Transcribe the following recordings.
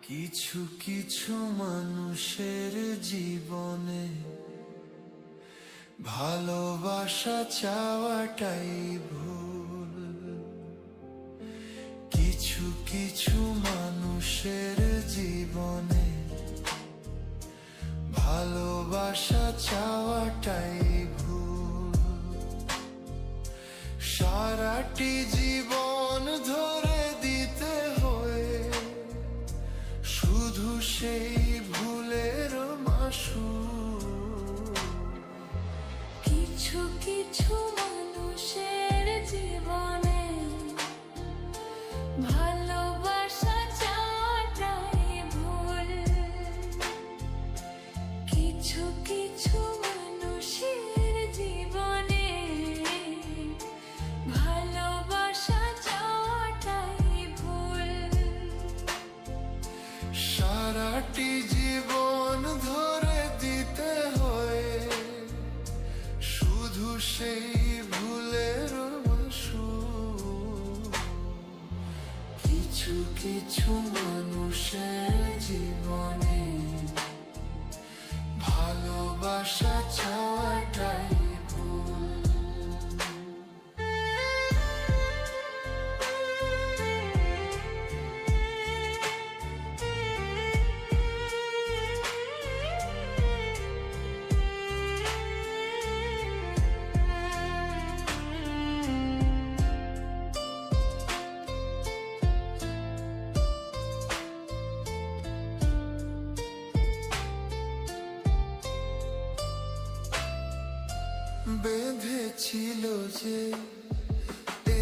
কিছু কিছু মানুষের জীবনে ভালোবাসা চাওয়াটাই ভুল। কিছু কিছু মানুষের জীবনে ভালোবাসা চাওয়াটাই ভুল। সারাটি জীবন ধরে দিতে হয় শুধু সেই ভুলের মাসুল। কিছু কিছু মানুষের জীবনে ভালোবাসা চাওয়াটাই ভুল। কিছু কিছু মানুষের জীবনে ভালোবাসা চাওয়াটাই ভুল। সারাটি জীবন ধরে দিতে হয় শুধু সেই ভুলের মাসুল। কিছু কিছু মানুষের জীবনে ভালোবাসা চাওয়াটাই ভুল। বেঁধেছিল যে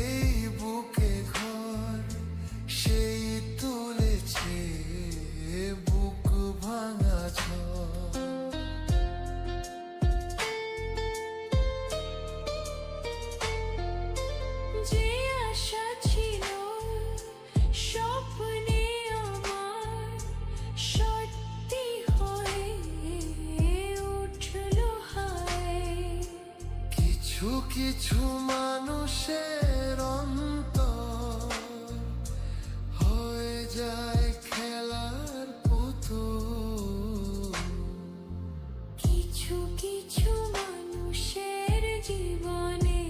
এই বুকে ঘর, সেই তুলেছে বুক ভাঙা ঝড়। যে আশা ছিল স্বপ্নে আমার সত্যি হয়ে উঠল হায়। কিছু কিছু মানুষের অন্তর হয়ে যায় খেলার পুতুল। কিছু কিছু মানুষের জীবনে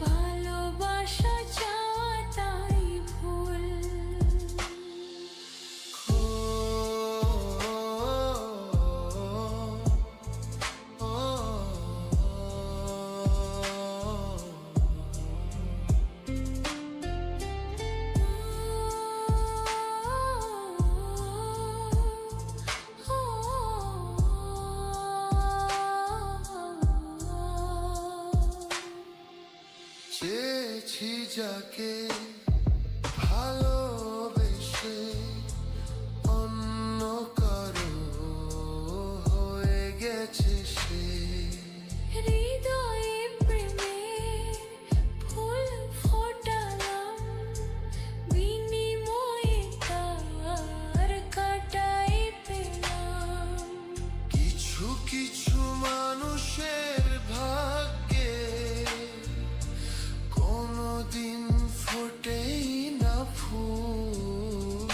ভালোবাসা চাওয়াটাই ভুল। চেয়েছি যাকে ভালোবেসে অন্য কারো হয়ে গেছে সে। হৃদয়ে প্রেমের ফুল ফোটালাম, বিনিময়ে তার কাটাই পেলাম। কিছু কিছু মানুষের ভাগ্যে কোনদিন ফোটেই না ফুল।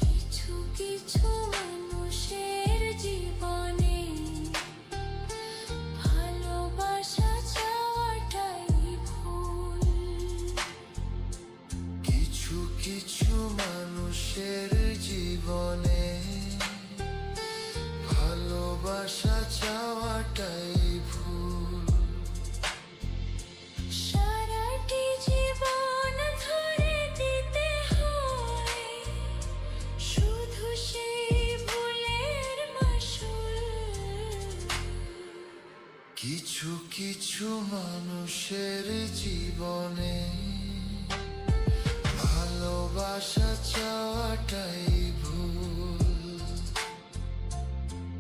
কিছু কিছু মানুষের জীবনে ভালোবাসা চাওয়াটাই ভুল। কিছু কিছু মানুষের জীবনে ভালোবাসা চাওয়াটাই ভুল। সারাটি জীবন ধরে দিতে হয় শুধু সেই ভুলের মাসুল। কিছু কিছু মানুষের জীবনে ভালোবাসা চাওয়াটাই ভুল।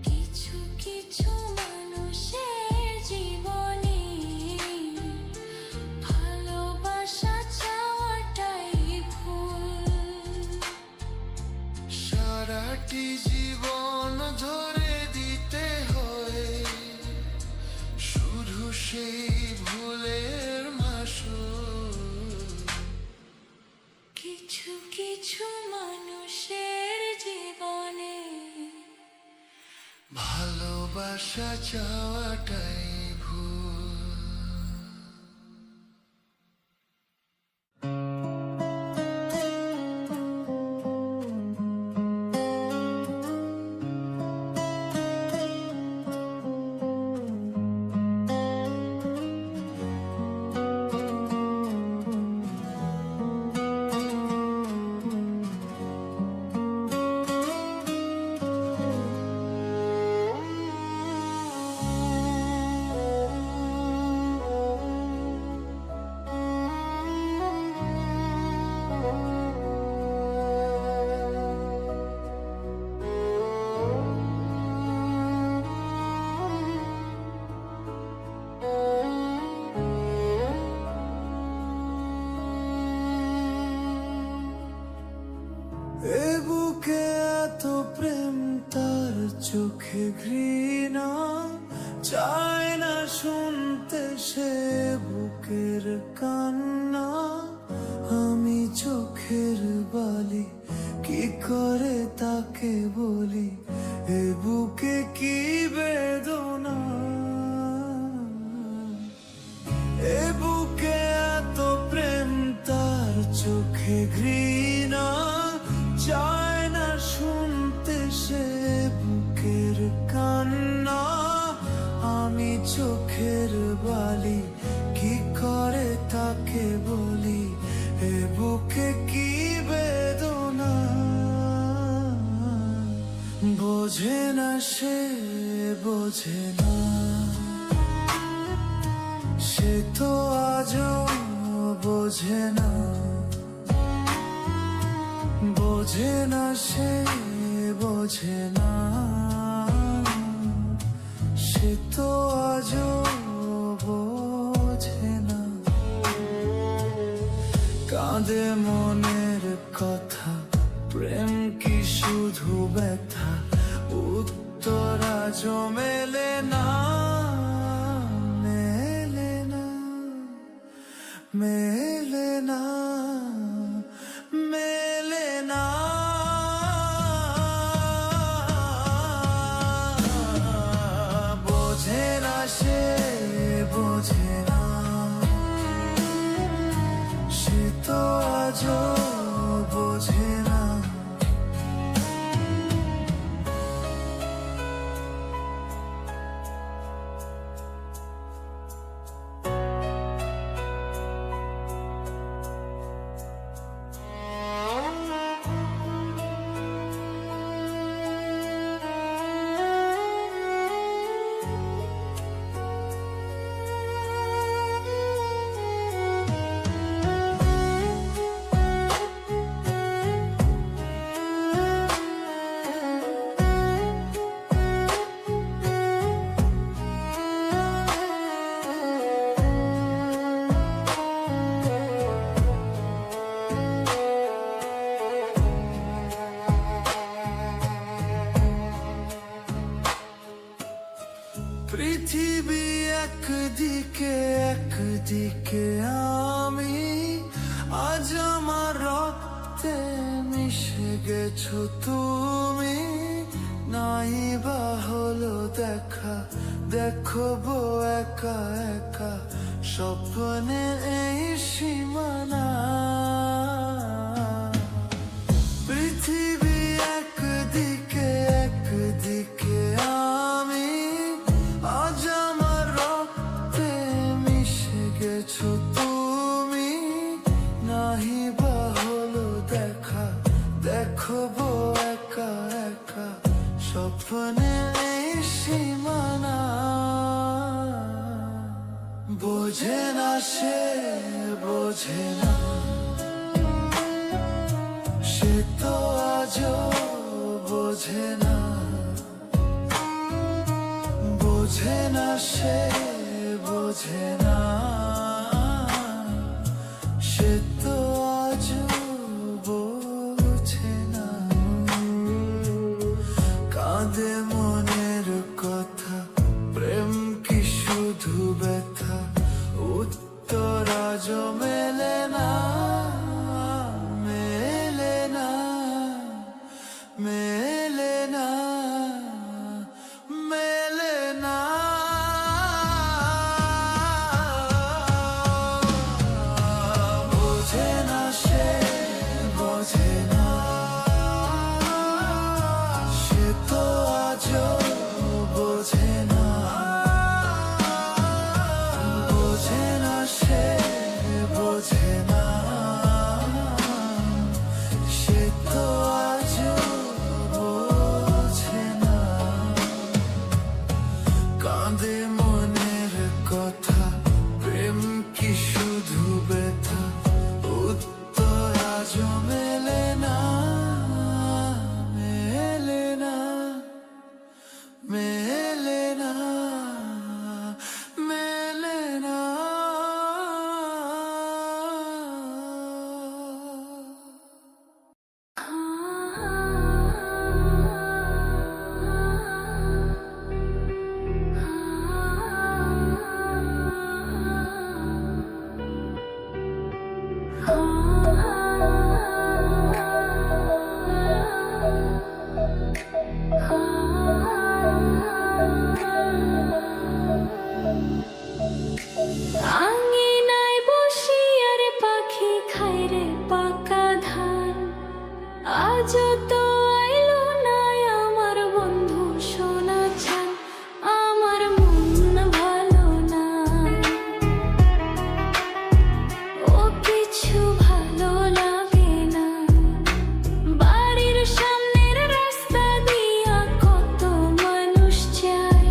কিছু কিছু মানুষের জীবনে ভালোবাসা চাওয়াটাই ভুল। সারাটি জীবন ধরে দিতে হয় শুধু সেই ভুলের মাসুল। কিছু কিছু ভালোবাসা চাওয়াটাই ভুল। এ বুকে এত প্রেম তার চোখে ঘৃণা চায় না শুনতে সে বুকের কান্না। আমি চোখের বালি কি করে তাকে বলি এ বুকে কি বেদনা। এ বুকে এত প্রেম তার চোখে ঘৃণা চায় না শুনতে সে বুকের কান্না। আমি চোখের বালি কি করে তাকে বলি এ বুকে কি বেদনা। বোঝে না সে বোঝে না, সে তো আজও বোঝে না। বোঝে না সে বোঝে না, সে তো আজও বোঝে না। কাঁদে মনের কথা, প্রেম কি শুধু ব্যথা, উত্তর আজও মেলে না। মেলে না, মেলে না, মেলে না। বোঝে না সে বোঝে না, সে তো আজও বোঝে না। পৃথিবী একদিকে একদিকে আমি, আজ আমার রক্তে মিশে গেছো তুমি। নাই বা হলো দেখা, দেখবো একা একা স্বপ্নের এই সীমানা। পৃথিবী একদিকে একদিকে আমি, আজ আমার রক্তে মিশে গেছো তুমি। নাহি বা হলো দেখা, দেখবো একা একা স্বপ্নের এই সীমানা। বোঝে না সে বোঝে না, সে তো আজও বোঝে না। বোঝে না সে বোঝে না, সে তো আজও বোঝে না। কাঁদে মনের কথা, প্রেম কি শুধু ব্যথা, উত্তর আজও মেলে না। মেলে না, মেলে না, মেলে না। আঙিনায় বসিয়ার পাখি খায় রে পাকা ধান, আজও তো আইলো না আমার বন্ধু সোনা চান। আমার মন ভালো না, ও কিছু ভালো লাগে না। বাড়ির সামনের রাস্তা দিয়া কত মানুষ যায়,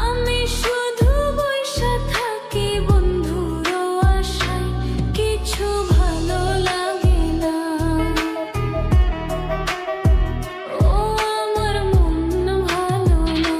আমি শুধু বইসা থাকি বন্ধুর আশায়, কিছু ভালো লাগে না। ও আমার মন ভালো না।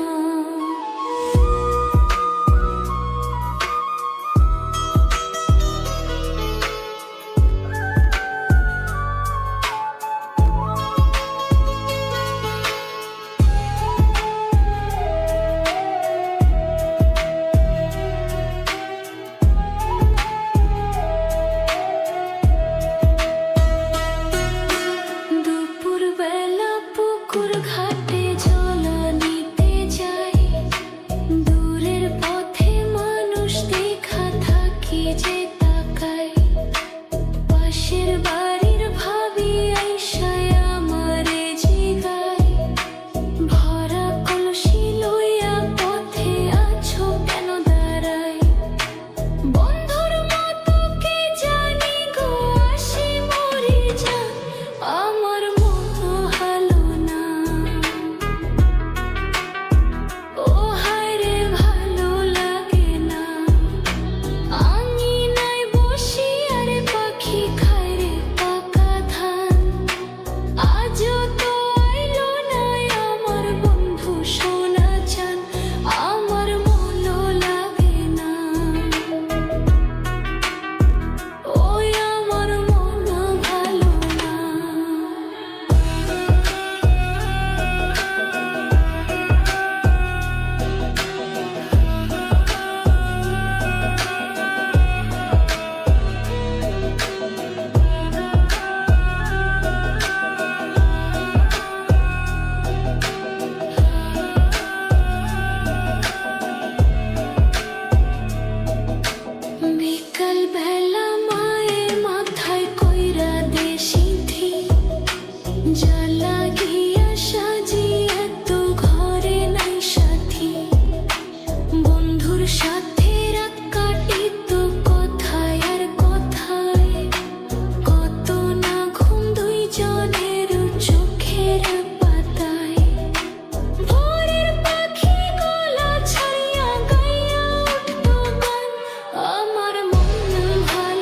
দুপুরবেলা পুকুর ঘাটে জল নিতে যাই, দূরের পথে মানুষ দেখা থাকি যে তাকাই। পাশের বাড়ির ভাবি আইসায় আমারে জিগায়, ভরা কলসি লইয়া পথে আছো কেন দাঁড়াই। বন্ধুর মতো কে জানি গো আসি মরি যান, আমার মন ভালো না। ও হায় রে ভালো লাগে না। আঙিনায় বসিয়ার পাখি খায় রে পাকা ধান, আজও তো আইলো না আমার বন্ধু সোনা চান। আমার মন লাগে না, ওই আমার মন ভালো না। বিকাল বেলা মায়ে মাথায় কইরা দে সিঁথি, জ্বালা গিয়া সাজিয়া তো ঘরে নাই সাথী। বন্ধুর সাথে রাত কাটিত কথায় আর কথায়, কত না ঘুম দুইজনের চোখের পাতায়। ভোরের পাখি গলা ছাড়িয়া গাইয়া উঠতো গান, আমার মন ভালো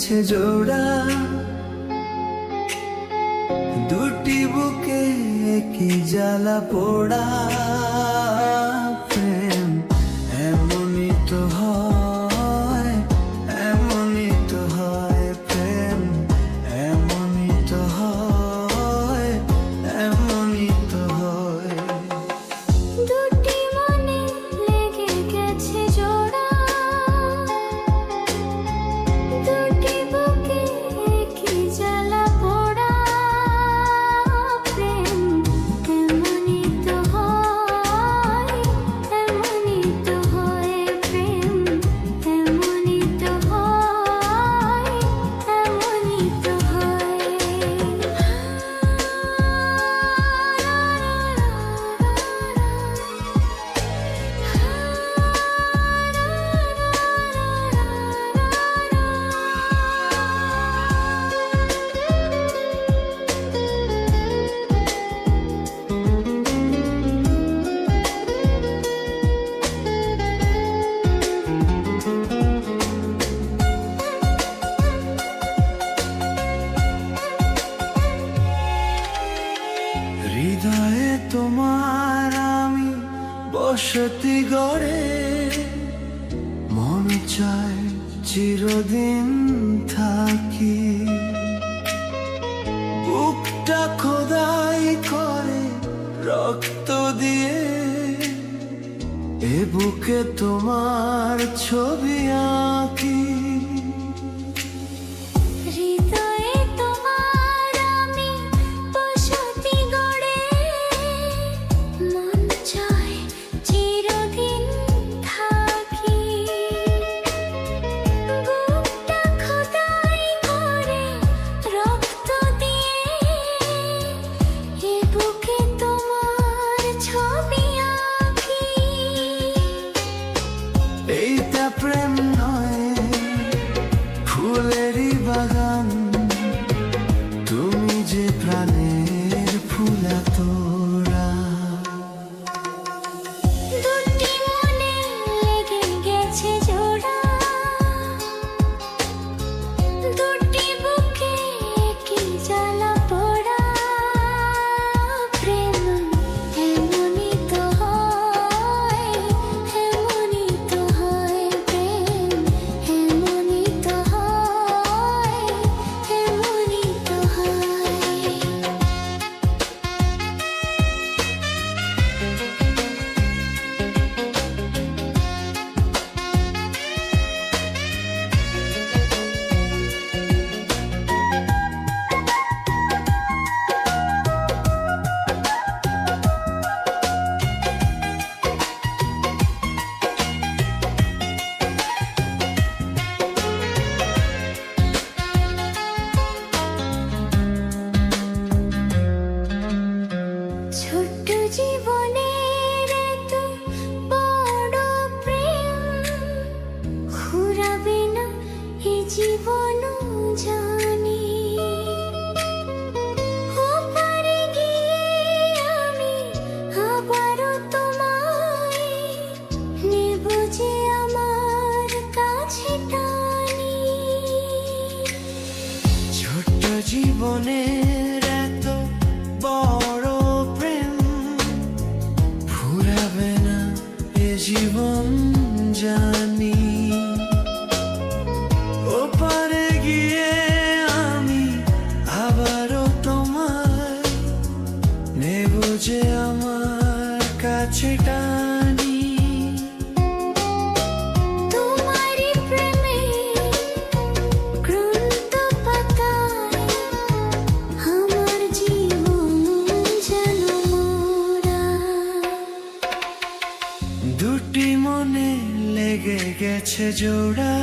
গেছে জোড়া, দুটি বুকে কি জ্বালা পোড়া। প্রেম এমনই তো হয়, এমনই তো হয়, প্রেম এমনই তো হয়, এমনই তো হয়। দুটি মনে লেগে গেছে জোড়া, দুটি বুকে কি জ্বালা পোড়া। প্রেম এমনই তো হয়, এমনই তো হয়, প্রেম এমনই তো হয়, এমনই তো হৃদয়ে তোমার আমি বসতি গড়ে, মন চায় চিরদিন থাকি। বুকটা খোদাই করে রক্ত দিয়ে, এ বুকে তোমার ছবি আঁকি। হৃদয়ে তোমার আমি বসতি গড়ে, মন চায় চিরদিন থাকি। বুকটা খোদাই করে রক্ত দিয়ে, এ বুকে তোমার ছবি আঁকি। এইটা প্রেম নয়, ফুলেরই বাগান, তুমি যে প্রাণের ফুলা তোরা। দুটি মনে লেগে গেছে জোড়া, দুটি বুকে কি জ্বালা পোড়া। প্রেম এমনই তো হয়, এমনই তো হয়, প্রেম এমনই তো হয়, এমনই তো হয়। ছোট্ট জীবনের এত বড় প্রেম, ফুরাবে না এ জীবন জানি। ওপারে গিয়ে আমি আবারও তোমায় নেব যে আমার কাছে টানি। ছোট্ট জীবনের এত বড় প্রেম, ফুরাবে না এ জীবন জানি। ওপারে গিয়ে আমি আবারও তোমায় নেব যে আমার কাছে টানি। তোমারই প্রেমে ক্লান্ত পাতায় আমার জীবন যেন মোরা। দুটি মনে লেগে গেছে জোড়া,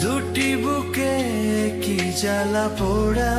দুটি বুকে কি জ্বালা পোড়া।